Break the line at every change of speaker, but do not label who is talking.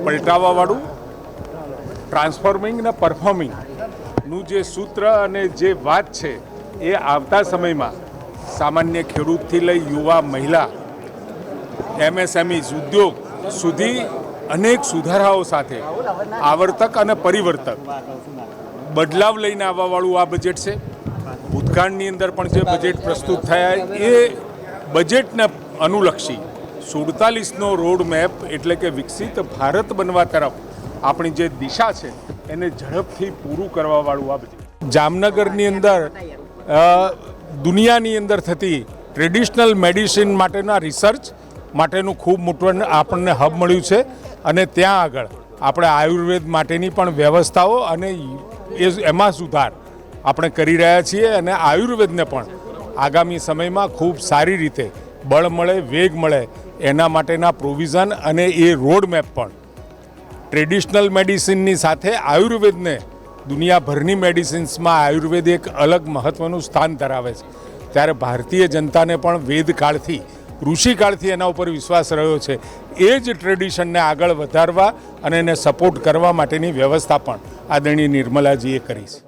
પલટાવાવાળું transforming ને પરફોર્મિંગનું જે સૂત્ર અને જે વાત છે એ આવતા સમયમાં સામાન્ય ખેડૂતથી લઈ યુવા મહિલા એમએસએમઈઝ ઉદ્યોગ સુધી અનેક સુધારાઓ સાથે આવર્તક અને પરિવર્તક બદલાવ લઈને આવવાવાળું આ બજેટ છે. ભૂતકાળની અંદર પણ જે બજેટ પ્રસ્તુત થયા એ બજેટને અનુલક્ષી 47નો રોડ મેપ એટલે કે વિકસિત ભારત બનવા તરફ આપણી જે દિશા છે એને ઝડપથી પૂરું કરવાવાળું આ બજેટ. જામનગરની અંદર દુનિયાની અંદર થતી ટ્રેડિશનલ મેડિસિન માટેના રિસર્ચ માટેનું ખૂબ મોટું આપણને હબ મળ્યું છે અને ત્યાં આગળ આપણે આયુર્વેદ માટેની પણ વ્યવસ્થાઓ અને એમાં સુધાર આપણે કરી રહ્યા છીએ અને આયુર્વેદને પણ આગામી સમયમાં ખૂબ સારી રીતે બળ મળે, વેગ મળે એના માટેના પ્રોવિઝન અને એ રોડ મેપ પણ ટ્રેડિશનલ મેડિસિનની સાથે આયુર્વેદને દુનિયાભરની મેડિસિન્સમાં આયુર્વેદ એક અલગ મહત્ત્વનું સ્થાન ધરાવે છે. ત્યારે ભારતીય જનતાને પણ વેદકાળથી ઋષિકાળથી એના ઉપર વિશ્વાસ રહ્યો છે. એ જ ટ્રેડિશનને આગળ વધારવા અને એને સપોર્ટ કરવા માટેની વ્યવસ્થા પણ આદરણીય નિર્મલાજીએ કરી છે.